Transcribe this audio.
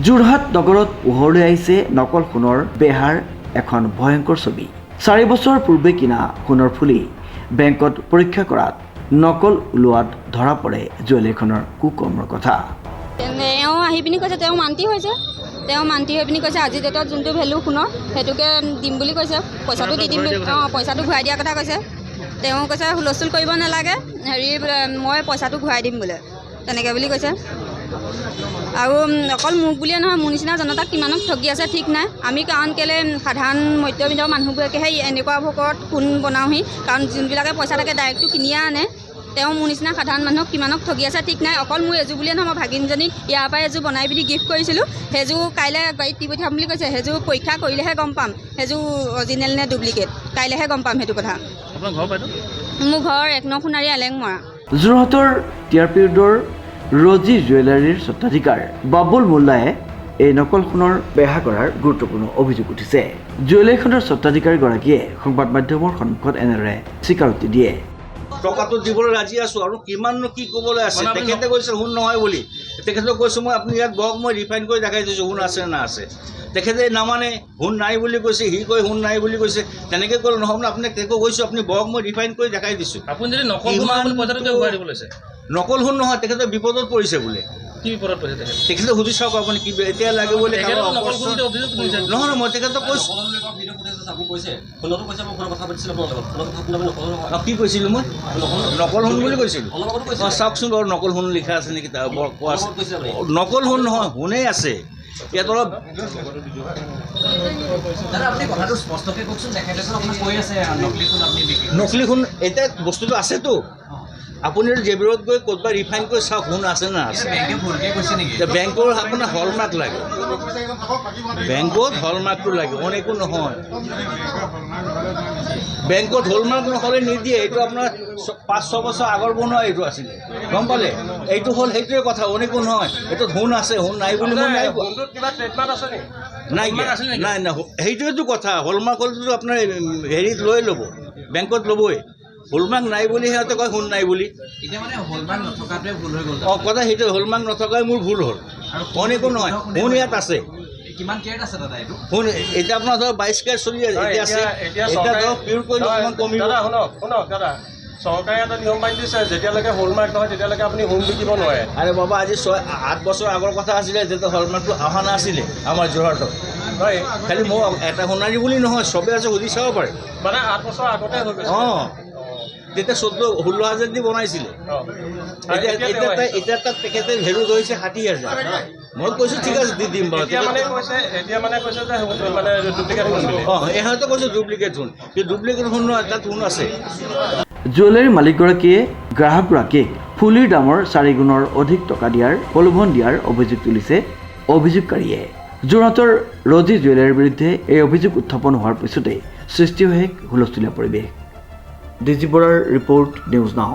যোৰহাট নগৰত পোহৰলৈ আহিছে নকল সোণৰ বেহাৰ এখন ভয়ংকৰ ছবি। 4 বছৰ পূৰ্বে কিনা সোণৰ ফুলি বেংকত পৰীক্ষা কৰাত নকল ওলোৱাত ধৰা পৰে জুৱেলাৰীখনৰ কুকৰ্মৰ কথা। তেওঁ আহি পিনি কৈছে তেওঁ মান্তি হৈছে, তেওঁ মান্তি হৈ পিনি কৈছে আজি ডেটত যোনটো ভেলু সোণৰ সেইটোকে দিম বুলি কৈছে, পইচাটো দি দিম, পইচাটো ঘূৰাই দিয়াৰ কথা কৈছে। তেওঁ কৈছে হুলস্থুল কৰিব নালাগে, মই পইচাটো ঘূৰাই দিম বোলে, তেনেকৈ বুলি কৈছে। আৰু অকল মোক বুলিয়ে নহয়, মোৰ নিচিনা জনতাক কিমানক ঠগি আছে ঠিক নাই। আমি কাৰণ কেলৈ সাধাৰণ মধ্যবিত্ত মানুহবোৰকেহে এনেকুৱা ভোকত সোণ বনাওঁহি, কাৰণ যোনবিলাকে পইচা থাকে ডাইৰেক্টটো কিনিয়ে আনে। তেওঁ মোৰ নিচিনা সাধাৰণ মানুহক কিমানক ঠগি আছে ঠিক নাই। অকল মোৰ এযোৰ বুলিয়ে নহয়, মই ভাগিনজনীক ইয়াৰ পৰাই এযোৰ বনাই পিনি গিফ্ট কৰিছিলোঁ। সেইযোৰ কাইলৈ গাড়ীত দি পঠিয়াম বুলি কৈছে। সেইযোৰ পৰীক্ষা কৰিলেহে গম পাম সেইযোৰ অৰিজিনেল নে ডুপ্লিকেট, কাইলৈহে গম পাম সেইটো কথা। মোৰ ঘৰ 1 নং সোণাৰী এলেংমৰা। যোৰহাটৰ টিআৰপি ৰোডৰ ৰজি জুৱেলাৰীৰ স্বত্বাধিকাৰ বাবুল মোল্লাই এই নকল সোণৰ বেহা কৰাৰ গুৰুত্বপূৰ্ণ অভিযোগ উঠিছে। জুৱেলাৰীখনৰ স্বত্বাধিকাৰীগৰাকীয়ে সংবাদ মাধ্যমৰ সন্মুখত এনেদৰে স্বীকাৰোক্তি দিয়ে। টকাটো দিবলৈ ৰাজি আছোঁ আৰু কিমাননো কি ক'বলৈ আছে। তেখেতে কৈছে সোণ নহয় বুলি, তেখেতক কৈছোঁ মই আপুনি ইয়াত বহক, মই ৰিফাইন কৰি দেখাই দিছোঁ সোণ আছে না আছে। তেখেতে নামানে, সোণ নাই বুলি কৈছে, সি কৈ সোণ নাই বুলি কৈছে। তেনেকৈ ক'লে নহ'ব না, আপোনাক তেখেতক কৈছোঁ আপুনি বহক, মই ৰিফাইন কৰি দেখাই দিছোঁ। আপুনি যদি নকল সোণ পইচাটো ঘূৰাই দিব লৈছে, নকল সোণ নহয়, তেখেতে বিপদত পৰিছে বোলে। কি বিপদত পৰিছে তেখেতে সুধি চাওক আপুনি কি এতিয়া লাগে বুলি। নহয় মই তেখেতক কৈছোঁ কি কৈছিলোঁ, মই নকল সোণ বুলি কৈছিলোঁ। অঁ চাওকচোন বাৰু নকল সোণ লিখা আছে নেকি, তাৰ কোৱা আছে। নকল সোণ নহয়, সোণেই আছে ইয়াত অলপ। নকলি সোণ এতিয়া বস্তুটো আছেতো, আপুনি জেবিৰত গৈ ক'ৰবাত ৰিফাইন কৰি চাওক সোণ আছে না আছে। বেংকৰ আপোনাৰ হলমাৰ্ক লাগে, বেংকত হলমাৰ্কটো লাগে, অন একো নহয়। বেংকত হলমাৰ্ক নহ'লে নিদিয়ে। এইটো আপোনাৰ 5-6 বছৰ আগৰ বনোৱা এইটো আছিলে, গম পালে। এইটো হ'ল সেইটোৱে কথা, অন একো নহয়। এইটো সোণ আছে, সোণ নাই বুলি মই নাই নাই নাই নাই, সেইটোৱেতো কথা। হলমাৰ্ক হ'লেতো আপোনাৰ হেৰিত লৈ ল'ব, বেংকত ল'বই। হলমাৰ্ক নাই বুলি সিহঁতে কয় সোণ নাই বুলি। অঁ কথা সেইটো, হলমাৰ্ক নথকাই মোৰ ভুল হ'ল, অন একো নহয়। সোণ ইয়াত আছে। সোণ এতিয়া আপোনাৰ ধৰক 22 কেৰেট চলি আছে, এতিয়া আছে। এতিয়া ধৰক পিউৰ কৰিলে অকণমান কমিব। চৰকাৰে এটা নিয়ম বান্ধি দিছে, যেতিয়ালৈকে হলমাৰ্ক নহয় তেতিয়ালৈকে আপুনি সোণ বিকিব নোৱাৰে। আৰে বাবা, আজি 6-8 বছৰ আগৰ কথা আছিলে, যেতিয়া হলমাৰ্কটো অহা নাছিলে আমাৰ যোৰহাটত। হয়, খালি মই এটা সোণাৰী বুলি নহয়, চবেই আছে, সুধি চাব পাৰে। মানে 8 বছৰ আগতে হৈ গৈছে। অঁ তেতিয়া 14-16,000 দি বনাইছিলে। এতিয়া তাত তেখেতে ভেলু ধৰিছে 60,000। মই কৈছোঁ ঠিক আছে দি দিম বাৰু। এতিয়া মানে কৈছে যে মানে ডুপ্লিকেট সোণ বুলি। অঁ ইহঁতে কৈছে ডুপ্লিকেট সোণ, কিন্তু ডুপ্লিকেট সোণ নহয়, তাত সোণ আছে। জুৱেলাৰীৰ মালিকগৰাকীয়ে গ্ৰাহকগৰাকীক ফুলিৰ দামৰ 4 গুণৰ অধিক টকা দিয়াৰ প্ৰলোভন দিয়াৰ অভিযোগ তুলিছে অভিযোগকাৰীয়ে। যোৰহাটৰ ৰজি জুৱেলাৰীৰ বিৰুদ্ধে এই অভিযোগ উত্থাপন হোৱাৰ পিছতে সৃষ্টি হয় এক হুলস্থুলীয়া পৰিৱেশ। ডিজি বৰাৰ ৰিপৰ্ট, নিউজ নাও।